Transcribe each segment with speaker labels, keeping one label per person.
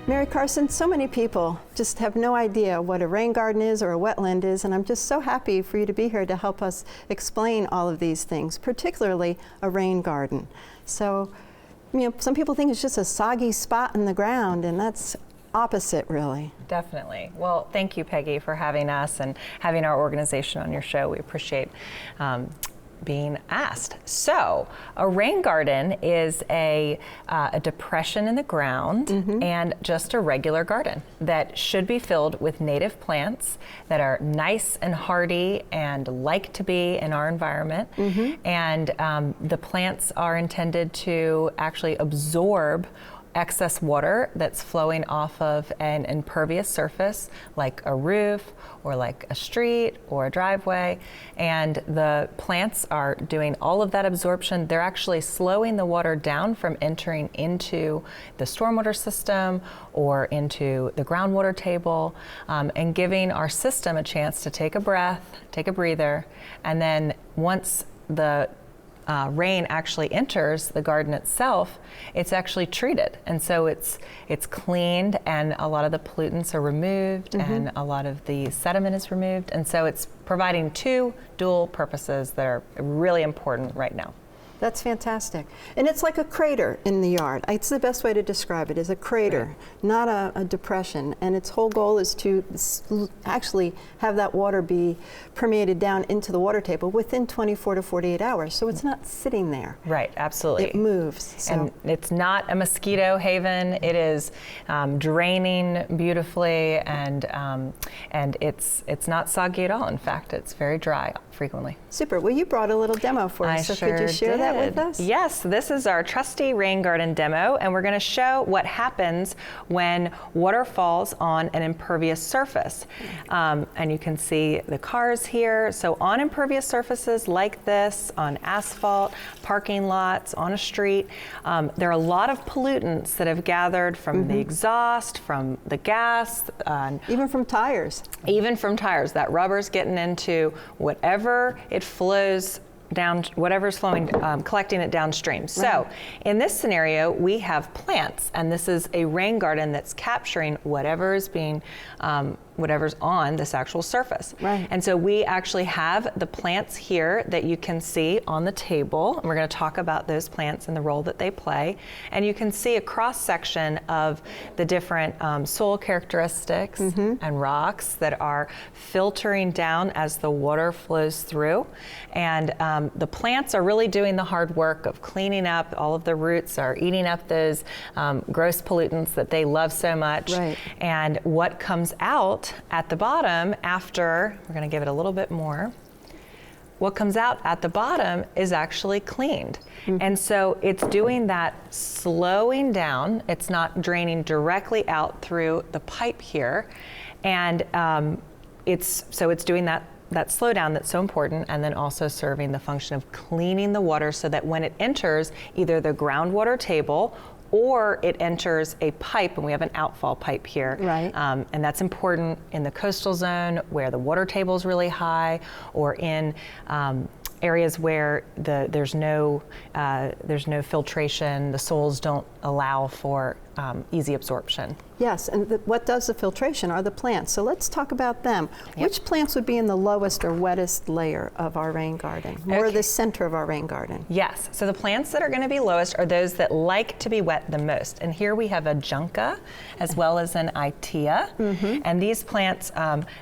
Speaker 1: Mary Carson, so many people just have no idea what a rain garden is or a wetland is, and I'm just so happy for you to be here to help us explain all of these things, particularly a rain garden. So, some people think it's just a soggy spot in the ground, and that's opposite, really.
Speaker 2: Definitely. Well, thank you, Peggy, for having us and having our organization on your show. We appreciate being asked. So, a rain garden is a depression in the ground and just a regular garden that should be filled with native plants that are nice and hardy and like to be in our environment. And the plants are intended to actually absorb excess water that's flowing off of an impervious surface like a roof or like a street or a driveway, and the plants are doing all of that absorption. They're actually slowing the water down from entering into the stormwater system or into the groundwater table, and giving our system a chance to take a breath, take a breather, and then once the rain actually enters the garden itself, it's actually treated. And so it's cleaned, and a lot of the pollutants are removed, and a lot of the sediment is removed. And so it's providing two dual purposes that are really important right now.
Speaker 1: That's fantastic. And it's like a crater in the yard. It's the best way to describe it, is a crater, not a depression. And its whole goal is to actually have that water be permeated down into the water table within 24 to 48 hours. So it's not sitting there.
Speaker 2: Right, absolutely.
Speaker 1: It moves. So.
Speaker 2: And it's not a mosquito haven. It is draining beautifully, and it's not soggy at all. In fact, it's very dry frequently.
Speaker 1: Super. Well, you brought a little demo for us, so could you share that with us?
Speaker 2: Yes, this is our trusty rain garden demo, and we're going to show what happens when water falls on an impervious surface. And you can see the cars here. So on impervious surfaces like this, on asphalt, parking lots, on a street, there are a lot of pollutants that have gathered from the exhaust, from the gas.
Speaker 1: Even from tires.
Speaker 2: Even from tires. That rubber's getting into whatever it flows down, whatever's flowing, collecting it downstream. Right. So in this scenario, we have plants, and this is a rain garden that's capturing whatever is being, whatever's on this actual surface.
Speaker 1: Right.
Speaker 2: And so we actually have the plants here that you can see on the table, and we're going to talk about those plants and the role that they play. And you can see a cross section of the different soil characteristics and rocks that are filtering down as the water flows through. And the plants are really doing the hard work of cleaning up. All of the roots are eating up those gross pollutants that they love so much.
Speaker 1: Right.
Speaker 2: And what comes out at the bottom after, we're going to give it a little bit more, what comes out at the bottom is actually cleaned. And so it's doing that slowing down. It's not draining directly out through the pipe here. And it's doing that slowdown that's so important, and then also serving the function of cleaning the water so that when it enters either the groundwater table or it enters a pipe, and we have an outfall pipe here.
Speaker 1: Right.
Speaker 2: And that's important in the coastal zone where the water table is really high, or in areas where there's no filtration. The soils don't allow for easy absorption.
Speaker 1: Yes, and what does the filtration are the plants. So let's talk about them. Yep. Which plants would be in the lowest or wettest layer of our rain garden, or the center of our rain garden?
Speaker 2: Yes, so the plants that are going to be lowest are those that like to be wet the most. And here we have a Junca as well as an Itea. And these plants,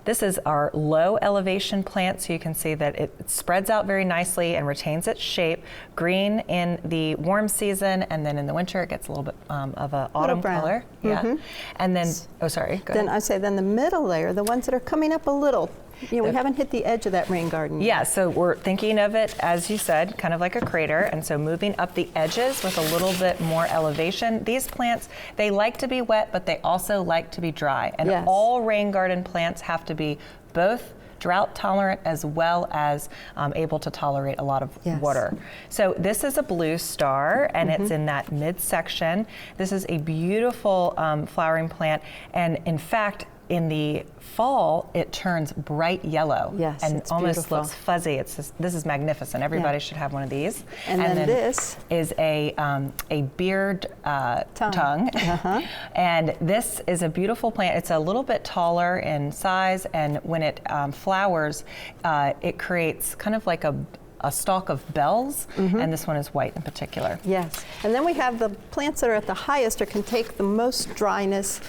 Speaker 2: this is our low elevation plant, so you can see that it spreads out very nicely and retains its shape. Green in the warm season, and then in the winter it gets a little bit of an autumn color. Yeah. And then, oh, sorry, go ahead.
Speaker 1: Then I say, then the middle layer, the ones that are coming up a little, we haven't hit the edge of that rain garden yet.
Speaker 2: Yeah, so we're thinking of it, as you said, kind of like a crater, and so moving up the edges with a little bit more elevation. These plants, they like to be wet, but they also like to be dry. And all rain garden plants have to be both drought tolerant as well as able to tolerate a lot of water. So this is a blue star, and it's in that midsection. This is a beautiful flowering plant, and in fact, in the fall, it turns bright yellow.
Speaker 1: Yes,
Speaker 2: and
Speaker 1: it's
Speaker 2: almost
Speaker 1: beautiful.
Speaker 2: looks fuzzy. This is magnificent. Everybody should have one of these.
Speaker 1: And then this
Speaker 2: is a beard tongue. And this is a beautiful plant. It's a little bit taller in size, and when it flowers, it creates kind of like a stalk of bells, and this one is white in particular.
Speaker 1: Yes, and then we have the plants that are at the highest or can take the most dryness.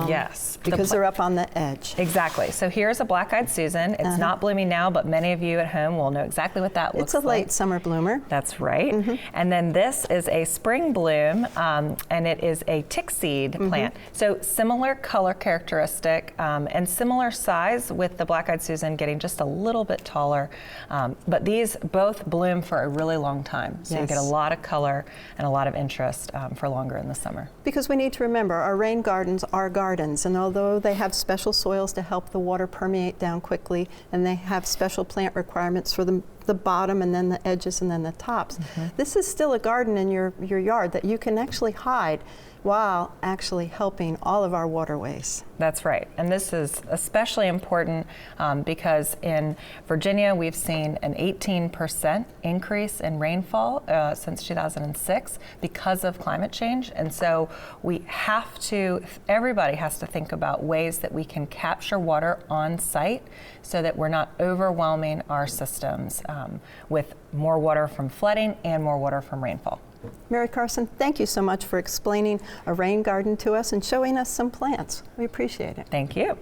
Speaker 2: Yes.
Speaker 1: Because they're up on the edge.
Speaker 2: Exactly. So here's a black-eyed Susan. It's not blooming now, but many of you at home will know exactly what that looks
Speaker 1: It's a
Speaker 2: like.
Speaker 1: late summer bloomer.
Speaker 2: That's right. And then this is a spring bloom, and it is a tick seed plant. So similar color characteristic and similar size, with the black-eyed Susan getting just a little bit taller. But these both bloom for a really long time. So you get a lot of color and a lot of interest for longer in the summer.
Speaker 1: Because we need to remember, our rain gardens are gardens, and although they have special soils to help the water permeate down quickly, and they have special plant requirements for the bottom and then the edges and then the tops, this is still a garden in your yard that you can actually hide while actually helping all of our waterways.
Speaker 2: That's right. And this is especially important because in Virginia, we've seen an 18% increase in rainfall since 2006 because of climate change. And so everybody has to think about ways that we can capture water on site so that we're not overwhelming our systems with more water from flooding and more water from rainfall.
Speaker 1: Mary Carson, thank you so much for explaining a rain garden to us and showing us some plants. We appreciate it.
Speaker 2: Thank you.